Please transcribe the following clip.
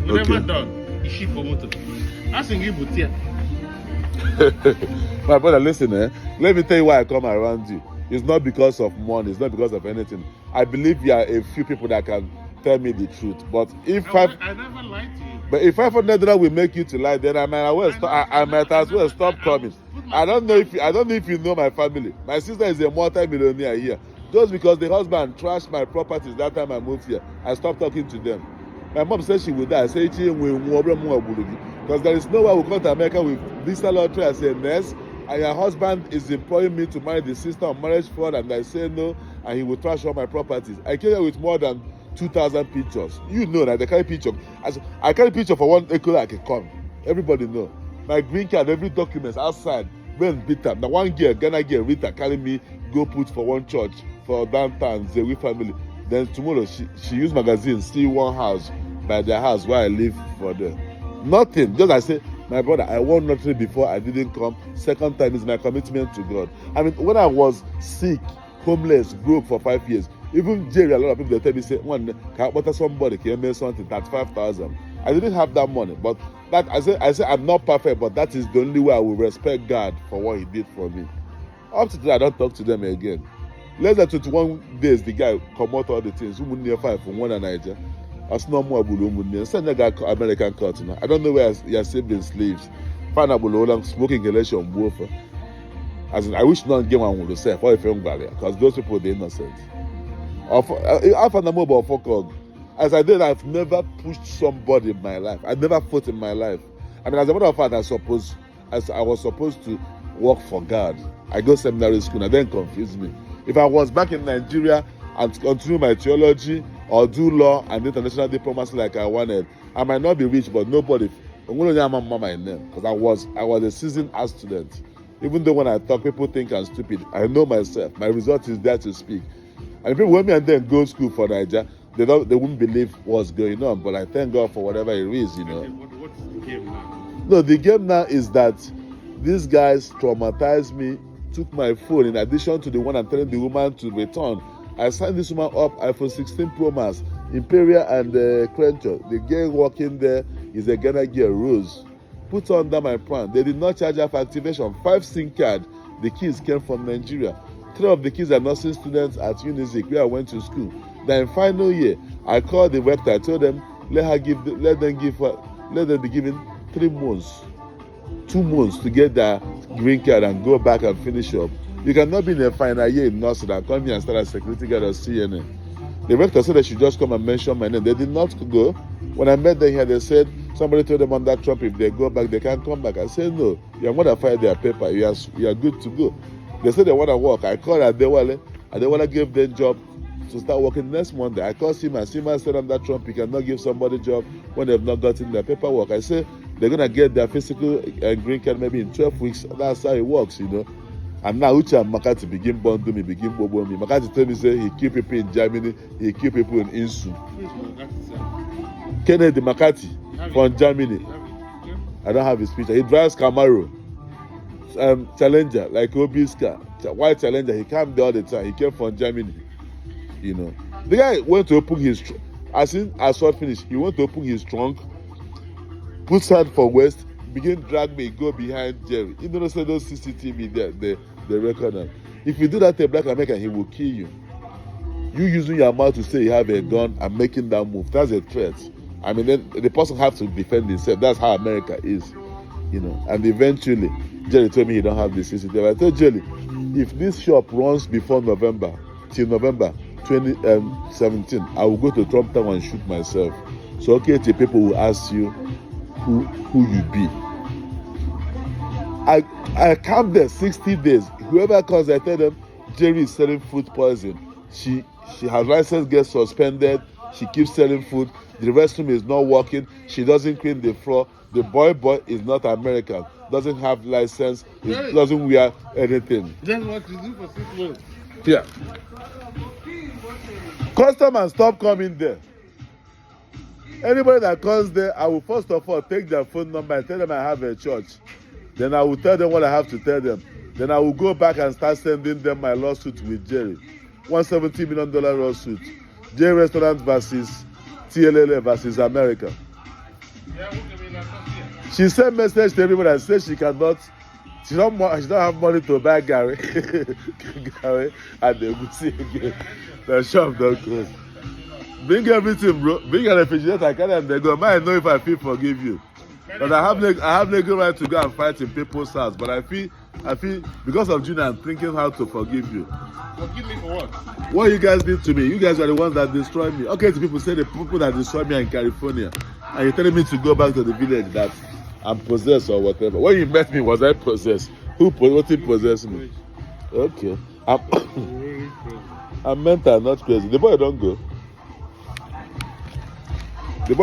Never done. Is she for motor? Asking you, but here. My brother, listen, let me tell you why I come around you. It's not because of money. It's not because of anything. I believe you are a few people that can tell me the truth. But if I never lied to you. But if $500 will make you to lie, then I might as well stop coming. I don't know if you know my family. My sister is a multi-millionaire here. Just because the husband trashed my properties that time I moved here, I stopped talking to them. My mom said she would die. I said because there is no way I will come to America with visa lottery as a nurse, and your husband is employing me to marry the sister on marriage fraud, and I say no, and he will trash all my properties. I came here with more than 2,000 pictures. You know that I carry picture. I carry picture for 1 acre I can come. Everybody know. My green card, every document outside. When bitter. Now one girl, Ghana girl, Rita carry me go put for one church for downtown Zewi family. Then tomorrow she use magazine see one house by their house where I live for them. Nothing. Just I say, my brother, I want nothing before I didn't come. Second time is my commitment to God. I mean, when I was sick, homeless, broke for 5 years, even Jerry, a lot of people they tell me say, "One, can I butter somebody can make something 35,000." I didn't have that money, but that I say I'm not perfect, but that is the only way I will respect God for what He did for me. Up to today, I don't talk to them again. Less than 21 days, the guy come out all the things. Near 5 from one Niger. As no more send the guy American court now. I don't know where your siblings slaves. Find out smoking election both. As in, I wish none game one would say for a film barrier because those people they're innocent. I found a mobile for as I did, I've never pushed somebody in my life. I never fought in my life. I mean, as a matter of fact, I was supposed to work for God. I go seminary school and then confused me. If I was back in Nigeria and continue my theology or do law and international diplomacy like I wanted, I might not be rich, but nobody. I'm going to name my name because I was a seasoned art student. Even though when I talk, people think I'm stupid. I know myself. My result is there to speak. And people when me and then go to school for Nigeria, they wouldn't believe what's going on. But I thank God for whatever it is, you know. What's the game now? No, the game now is that these guys traumatized me, took my phone in addition to the one I'm telling the woman to return. I signed this woman up iPhone 16 Pro Max, Imperial and Crenshaw. The girl working there is a Ghana girl, Rose. Put under my plan. They did not charge her for activation. 5 SIM card. The kids came from Nigeria. 3 of the kids are nursing students at Unizik where I went to school. Then final year, I called the rector. I told them let them be given 3 months, 2 months to get their green card and go back and finish up. You cannot be in a final year in nursing and come here and start as security guard or CNN. The rector said they should just come and mention my name. They did not go. When I met them here, they said somebody told them under Trump if they go back, they can't come back. I said no. You are going to file their paper. You are good to go. They said they want to work. I called Adewale. Adewale gave them job to start working next Monday. I called Sima. Sima said under Trump, you cannot give somebody a job when they've not gotten their paperwork. I said they're going to get their physical and green card maybe in 12 weeks. That's how it works, you know. And now Uche and Makati begin bond me, begin bobo me. Makati told me say he kill people in Germany, he kill people in Insu. Kennedy Makati from Germany. I don't have his picture. He drives Camaro. Challenger, like Obi's car. White Challenger, he came there all the time. He came from Germany. You know. The guy went to open his as soon as what finished, he went to open his trunk, put side for west, begin drag me, go behind Jerry. You know, say those CCTV there, they record them. If you do that to a black American, he will kill you. You using your mouth to say you have a gun and making that move, that's a threat. I mean, then the person has to defend himself. That's how America is, you know. And eventually, Jerry told me he don't have the CCTV. I told Jerry, if this shop runs before November, till November 2017, I will go to Trump Town and shoot myself. So, okay, the people will ask you who you be. I camped there 60 days. Whoever comes, I tell them, Jerry is selling food poison. She has license gets suspended. She keeps selling food. The restroom is not working. She doesn't clean the floor. The boy is not American. Doesn't have license. Doesn't wear anything. Then what you do for 6 months? Yeah. Customers stop coming there. Anybody that comes there, I will first of all take their phone number and tell them I have a church. Then I will tell them what I have to tell them. Then I will go back and start sending them my lawsuit with Jerry. $170 million lawsuit. Jerry Restaurant versus TLAAA versus America. She sent message to everybody and said she cannot. She don't have money to buy Gary. Gary and the Gucci again. The shop don't close. Bring everything, bro. Bring a refrigerator. I carry them. They go. I know if I feel forgive you, but I have legal right to go and fight in people's house. But I feel because of Junior, I'm thinking how to forgive you. Forgive me for what? What you guys did to me? You guys are the ones that destroyed me. Okay, the people say the people that destroyed me are in California, and you're telling me to go back to the village that I'm possessed or whatever. When you met me, was I possessed? What possessed me? Okay. I'm mental, not crazy. The boy don't go.